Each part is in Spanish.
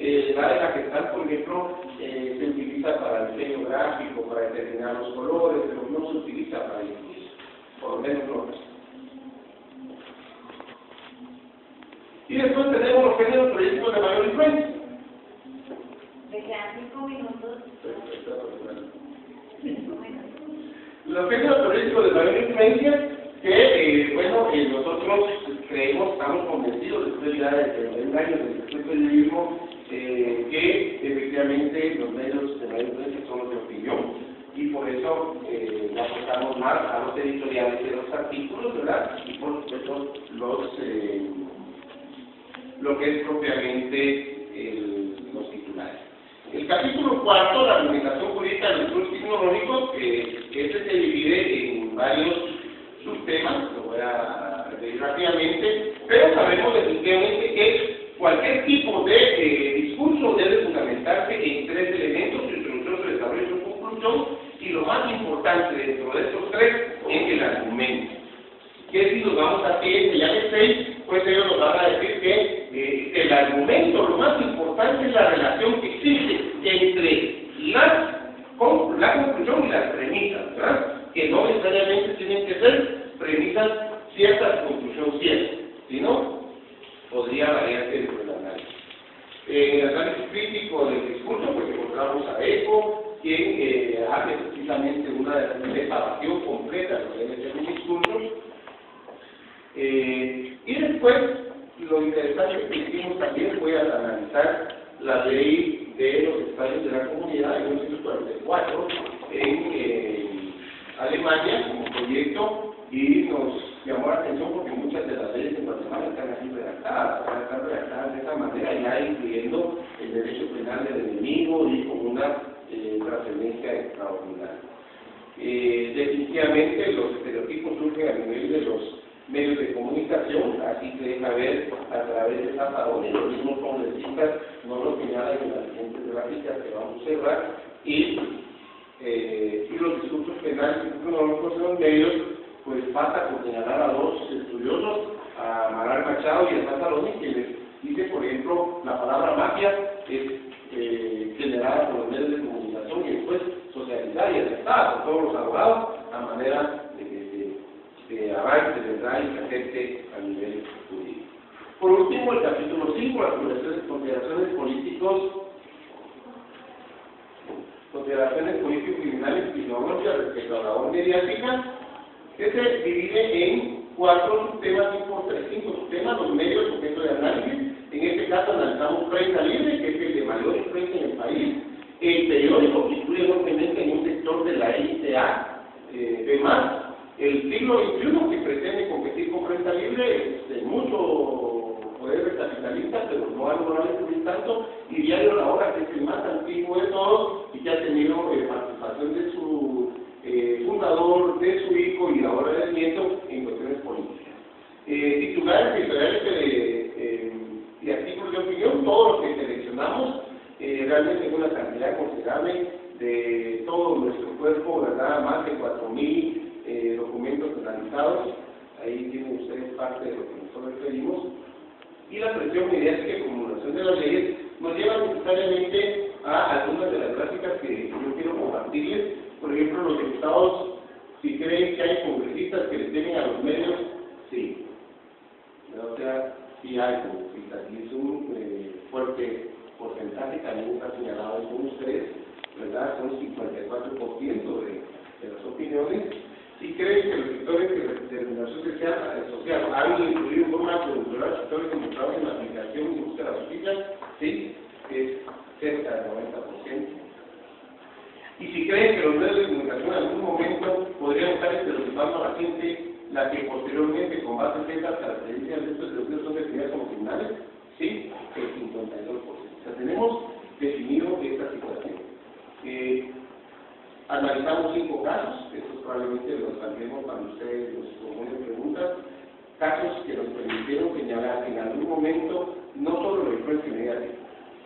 La de la gestal, por ejemplo, se utiliza para el diseño gráfico, para determinar los colores, pero no se utiliza para el inicio, por lo menos no. Y después tenemos los géneros periodísticos de mayor influencia. Me quedan 5 minutos. Los géneros periodísticos de mayor influencia que, bueno, nosotros creemos, estamos convencidos después ya de un año de periodismo, que efectivamente los medios de mayor influencia son los de opinión, y por eso aportamos más a los editoriales de los artículos, ¿verdad? Y por supuesto lo que es propiamente los titulares. El capítulo 4, la argumentación jurídica de los estudios tecnológicos, este se divide en varios subtemas, lo voy a referir rápidamente, pero sabemos definitivamente que cualquier tipo de discurso debe fundamentarse en 3 elementos: su introducción, su desarrollo y su conclusión, y lo más importante dentro de estos 3 es el argumento. Que si nos vamos a ya de 6, pues ellos nos van a decir que el argumento, lo más importante es la relación que existe entre la conclusión y las premisas, ¿verdad? Que no necesariamente tienen que ser premisas ciertas, conclusión cierta, sino podría variar dentro del análisis. En el análisis crítico del discurso, pues encontramos a Eco, quien hace precisamente una separación completa de lo que debe ser un discurso. Y después, lo interesante que hicimos también fue analizar la ley de los estados de la comunidad en 1944 en Alemania como proyecto, y nos llamó la atención porque muchas de las leyes en Guatemala están así redactadas de esa manera, ya incluyendo el derecho penal del enemigo y con una trascendencia extraordinaria. Definitivamente los estereotipos surgen a nivel de los medios de comunicación, así que deja ver a través de zafadones, los mismos congresistas no lo señalan en las siguientes gráficas que vamos a observar, y los discursos penales y tecnológicos en los medios, pues pasa por señalar a 2 estudiosos, a Maral Machado y a Zafaroni, que les dice, por ejemplo, la palabra mafia es generada por los medios de comunicación y después socializada y aceptada por todos los abogados a manera de avance, ¿verdad? Y que afecte a nivel jurídico. Por último, el capítulo 5, las consideraciones político-criminales y tecnológicas respecto a la labor mediática, que se divide en 4 subtemas, 5 subtemas: los medios objeto de análisis. En este caso analizamos prensa libre, que es el de mayor influencia en el país, el periódico, que incluye enormemente en un sector de la ITA, demás, el siglo XXI, que pretende competir con prensa libre, mucho poder capitalista, pero no ha logrado incluir tanto, y Diario La Hora, que es el más antiguo de todos y que ha tenido participación de su fundador, de su hijo y ahora del nieto en cuestiones políticas. Titulares editoriales y artículos de opinión, todos los que seleccionamos, realmente es una cantidad considerable de todo nuestro cuerpo, ¿verdad? Más de 4,000 documentos analizados. Ahí tienen ustedes parte de lo que nosotros referimos. Y la presión mediática y formulación de las leyes nos lleva necesariamente a algunas de las gráficas que yo quiero compartirles. Por ejemplo, los diputados, si creen que hay congresistas que les temen a los medios, sí. O sea, sí hay congresistas, y es un fuerte porcentaje, también está señalado ahí con ustedes, ¿verdad? Son 54% de las opiniones. Si creen que los sectores de remuneración social han incluido formas de controlar los sectores demostrados en la aplicación y búsqueda de la justicia, sí, es cerca del 90%. Y si creen que los medios de comunicación en algún momento podrían estar estereotipando a la gente, la que posteriormente, con base en estas características de estos estereotipos, son definidas como criminales, sí, el 52%. O sea, tenemos definido esta situación. Analizamos 5 casos, estos probablemente los planteemos cuando ustedes nos formulen preguntas, casos que nos permitieron señalar que en algún momento no solo la influencia mediática,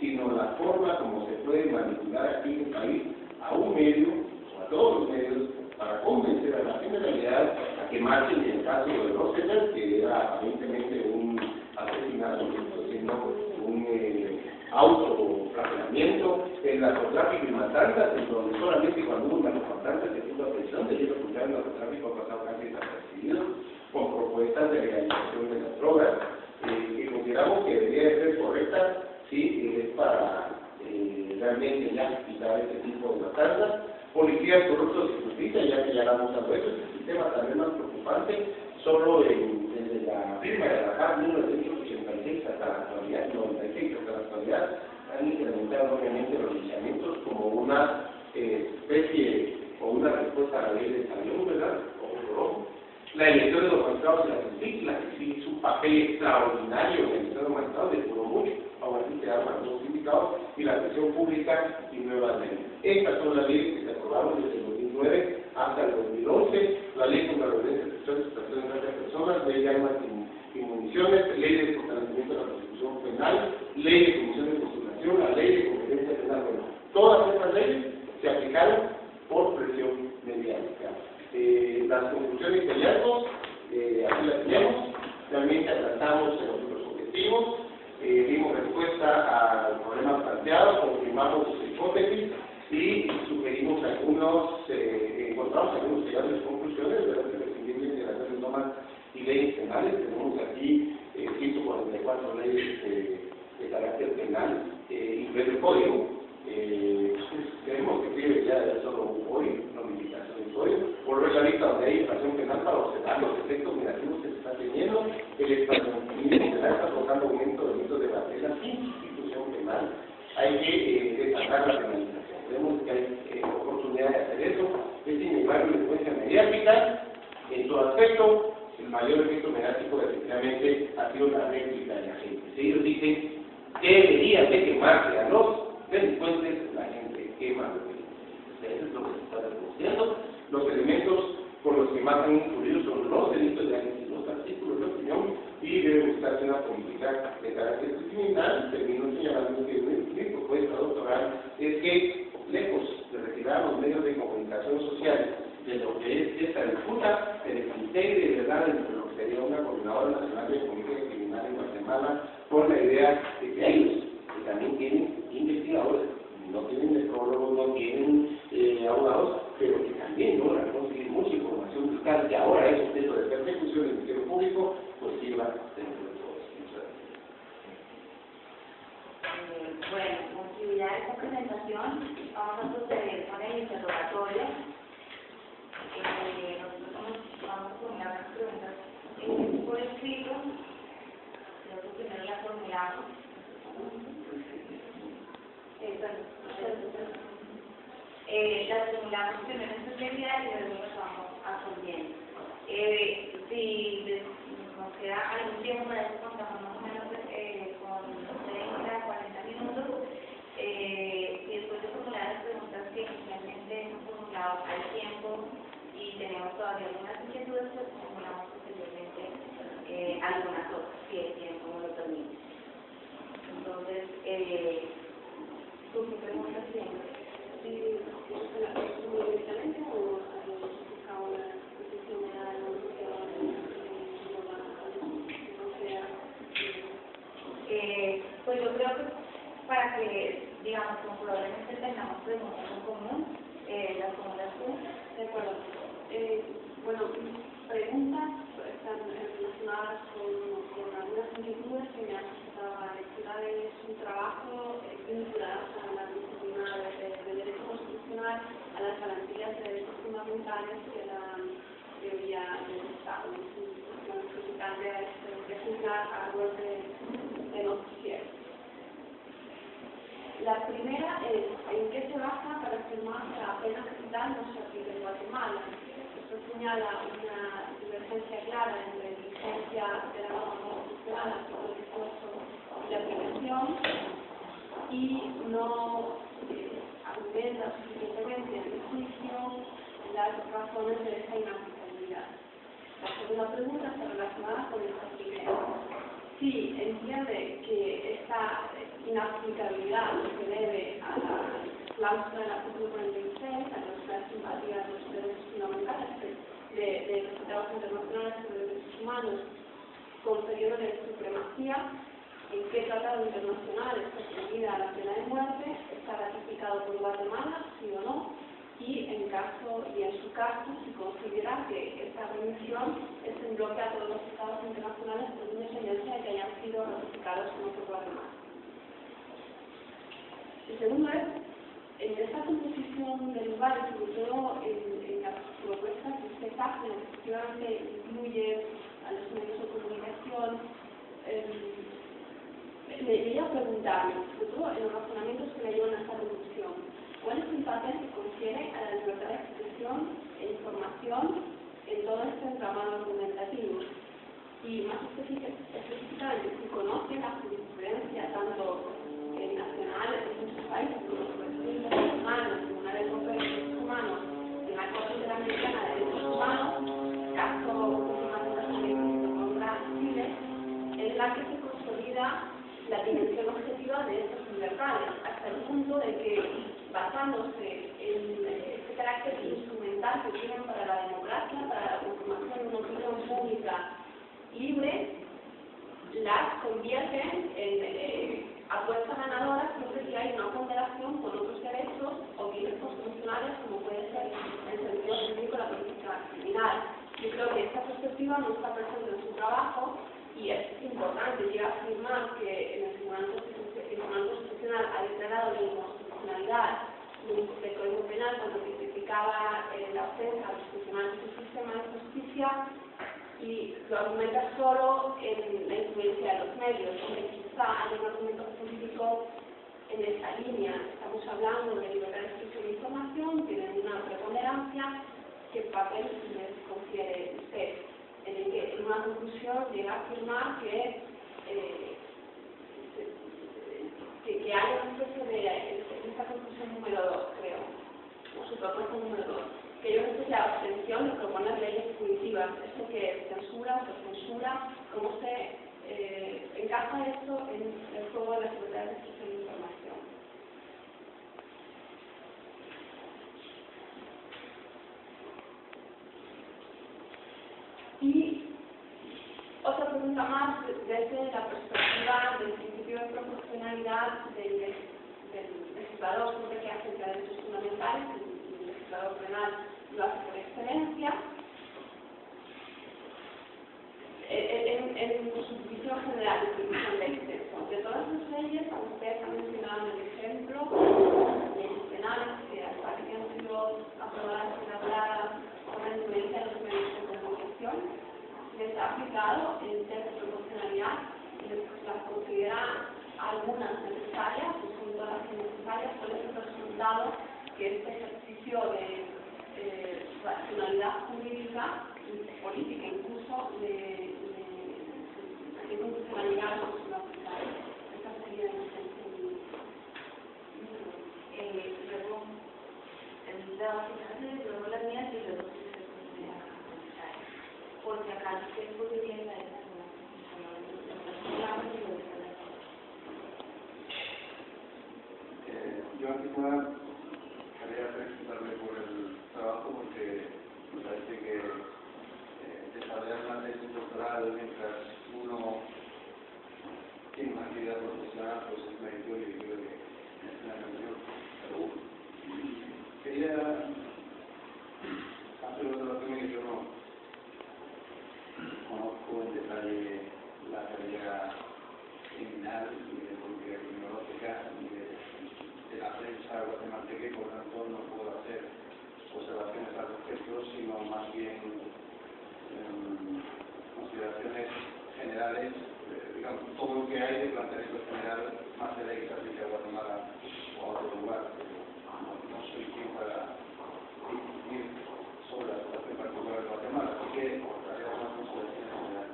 sino la forma como se puede manipular aquí en el país a un medio o a todos los medios para convencer a la generalidad a que marchen. En el caso de Rosenberg, que era aparentemente un asesinato, sino un auto almacenamiento, el narcotráfico y matanzas, en donde solamente cuando hubo narcomatanzas se puso atención, de lo contrario el narcotráfico ha pasado casi desapercibido, con propuestas de legalización de las drogas, que consideramos que debería de ser correcta, sí, es para realmente ya quitar este tipo de matanzas. Policías corruptos y justicia, ya que ya hablamos de eso, es el sistema también más preocupante, solo desde la firma de la PAC 1986 hasta la actualidad, 96 hasta la actualidad, han incrementado obviamente los linchamientos como una especie o una respuesta a la ley de salud, ¿verdad? O la elección de los magistrados de la justicia, que sí hizo un papel extraordinario en el elección de los magistrados, depuró mucho, aún así se arman los sindicados y la atención pública y nuevas leyes. Estas son las leyes que se aprobaron desde el 2009 hasta el 2011, la ley contra la violencia sexual y explotación de otras personas, ley de armas y municiones, ley de fortalecimiento de la Constitución Penal, ley de comisión de postulación, la ley de competencia penal. Bueno, todas estas leyes se aplicaron por presión mediática. Las conclusiones y hallazgos, aquí las tenemos, realmente alcanzamos los otros objetivos, dimos respuesta al problema planteado, confirmamos sus hipótesis y sugerimos encontramos algunos hallazgos y conclusiones, ¿verdad? Que dependiendo de las normas y leyes penales, tenemos aquí 144 leyes de carácter penal, incluido el código. Tenemos que escribir ya de solo un código, una modificación del código, por la lista donde hay infracción penal para observar los efectos negativos que se están teniendo, el extraccionismo penal está provocando aumento de delitos de base sin institución penal, hay que destacar la penalización. Vemos que hay oportunidad de hacer eso, es inevitable la influencia mediática, en su aspecto, el mayor efecto mediático efectivamente ha sido la réplica de la gente. Si ellos dicen que deberían de quemarse a los delincuentes, la gente quema a los delincuentes. Eso es lo que se está denunciando. Los elementos por los que más han influido son los delitos de agentes, los artículos de opinión, y debe buscarse una política de carácter criminal. Termino señalando que mi propuesta doctoral es que, lejos de retirar los medios de comunicación social de lo que es esta disputa, se desintegre de verdad entre lo que sería una coordinadora nacional de política criminal en Guatemala, con la idea de que ellos, que también tienen investigadores, no tienen necrólogos, no tienen abogados, pero que también logran conseguir mucha información fiscal que ahora es objeto de persecución en el Ministerio Público, pues sirva dentro de todos. Bueno, concluirá esta presentación, vamos a proceder con el interrogatorio. Nosotros vamos a formular las preguntas por escrito, creo que primero las formulamos. Las formulamos primero en su realidad y luego las vamos absolviendo. Si nos queda algún tiempo para eso, contamos más o menos con 30, 40 minutos. Y después de formular las preguntas que inicialmente hemos formulado al tiempo y tenemos todavía algunas inquietudes, pues formulamos posteriormente algunas otras, si el tiempo no lo permite. Entonces, ¿tú qué preguntas tienes? ¿Directamente o buscado la posición de la pues yo creo que para que, digamos, como probablemente tengamos preguntas en común, las formulas tú. De acuerdo. Bueno, mis preguntas están relacionadas con algunas inquietudes que me han suscitado la lectura de su trabajo vinculadas a la disciplina de derecho constitucional, a las garantías de derechos fundamentales que la teoría del Estado de juzgar a los de noticieros. La primera es, ¿en qué se basa para afirmar que la pena capital no se aplica en Guatemala? Esto señala una divergencia clara entre la vigencia de la norma constitucional, artículo 18, y la aplicación, y no argumenta suficientemente en el juicio las razones de esa inaplicabilidad. La segunda pregunta está relacionada con esta primera. Sí, entiende que esta inaplicabilidad se debe a la cláusula del artículo 46, a la simpatía de los derechos fundamentales de los tratados internacionales sobre derechos humanos, concediéndole supremacía, en qué tratado internacional está prohibida la pena de muerte afectado por Guatemala, sí o no, y en su caso, si considera que esta remisión es en bloque a todos los estados internacionales con independencia de que hayan sido ratificados o no por Guatemala. El segundo es, en esta composición del lugar, y sobre todo en las propuestas que usted hace, efectivamente incluye a los medios de comunicación, le iba a preguntarle, sobre todo en los razonamientos que le llevan a esta reducción, ¿cuál es el papel que confiere a la libertad de expresión e información en todo este entramado argumentativo? Y más específicamente, si conoce la jurisprudencia tanto nacional en muchos países como los Derechos Humanos, el Tribunal Europeo de Derechos Humanos y la Corte Interamericana de Derechos Humanos, caso últimamente contra Chile, en la que se consolida la dimensión objetiva de estas libertades, hasta el punto de que, basándose en este carácter instrumental que tienen para la democracia, para la conformación de una opinión pública libre, las convierten en apuestas ganadoras siempre que hay una ponderación con otros derechos o bienes constitucionales, como puede ser en sentido jurídico la política criminal. Yo creo que esta perspectiva no está presente en su trabajo, y es importante llegar a afirmar que en el Tribunal Constitucional ha declarado la inconstitucionalidad del Código Penal cuando criticaba la ofensa a los funcionarios del sistema de justicia, y lo argumenta solo en la influencia de los medios, donde quizá hay un argumento jurídico en esa línea. Estamos hablando de libertad de expresión e información, tienen una preponderancia. ¿Qué papel les confiere usted? En el que en una conclusión llega a afirmar que hay una especie de esta conclusión número 2, creo, o su propuesta número 2, que hay una especie de abstención de proponer leyes punitivas. ¿Esto que es? ¿Censura? ¿Autocensura? ¿Cómo se encaja esto en el juego de la libertad de expresión e información? Y otra pregunta más desde la perspectiva del principio de proporcionalidad del legislador, siempre que hace derechos fundamentales, el legislador penal lo hace por excelencia. En su visión general, en su visión de exceso, de todas las leyes, ustedes han mencionado el ejemplo, leyes penales que hasta que han sido aprobadas y elaboradas con la influencia de los medios de comunicación, les ha aplicado el test de proporcionalidad y las considera algunas necesarias, que son todas necesarias. ¿Cuál es el resultado que este ejercicio de racionalidad jurídica y política incluso de constitucionalidad no se va a aplicar? Esta sería la intención. Luego, la básicamente, luego las mías y luego porque acá se podría la yo aquí quería felicitarme por el trabajo, porque me parece que desarrollar una tesis doctoral mientras uno tiene una actividad profesional pues es meritorio, y creo que es una reunión. Pero quería hacer otra relación que yo no conozco en detalle la carrera criminal y de política criminológica y de la prensa guatemalteca, y por tanto no puedo hacer observaciones al respecto, sino más bien consideraciones generales, digamos, todo lo que hay de planteamiento general, más allá de que se aplique a Guatemala o a otro lugar. No soy quien para discutir sobre la situación particular de Guatemala, así que haré algunas consideraciones generales.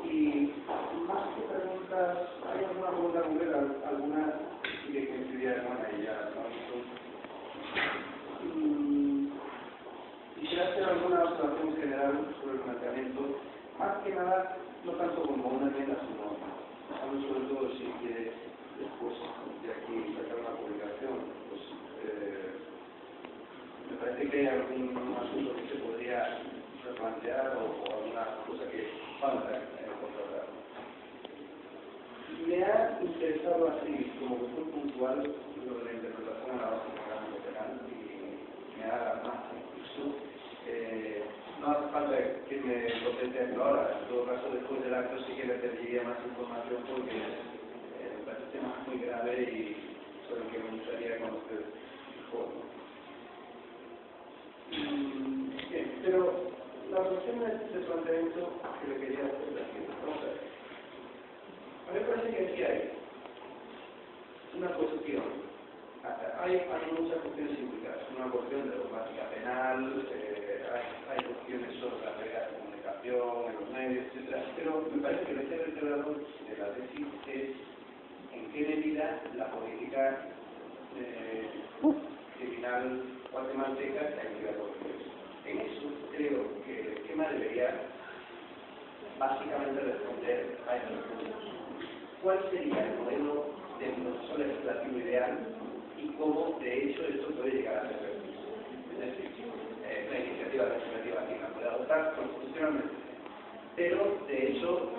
Y más que preguntas, hay alguna pregunta concreta, alguna sí que coincidía con ella. Quisiera hacer alguna observación general sobre el planteamiento, más que nada, no tanto como una enmienda, sino hablo sobre todo si quiere después de aquí sacar una publicación, pues me parece que hay algún asunto que se podría replantear o alguna cosa que falta contratar. Me ha interesado así, como cuestión puntual, usual lo de la interpretación a la base del rango penal y me da más incluso. No hace falta que me conteste esto ahora, en todo caso después del acto sí que le pediría más información porque me parece un tema muy grave y sobre el que me gustaría conocer mejor. Bien, pero la cuestión del planteamiento que le quería hacer es la siguiente. Vamos a ver. A mí me parece que aquí hay una cuestión, hay muchas cuestiones implicadas, una cuestión de dogmática penal, hay cuestiones sobre las reglas de comunicación, en los medios, etc. Pero me parece que el eje vertebrador de la tesis es en qué medida la política criminal guatemalteca está implicada por eso. En eso creo que el esquema debería básicamente responder a estos puntos. ¿Cuál sería el modelo de proceso legislativo ideal y cómo de hecho esto puede llegar a ser efectivo? Es decir, la iniciativa legislativa aquí la puede adoptar constitucionalmente, pero de hecho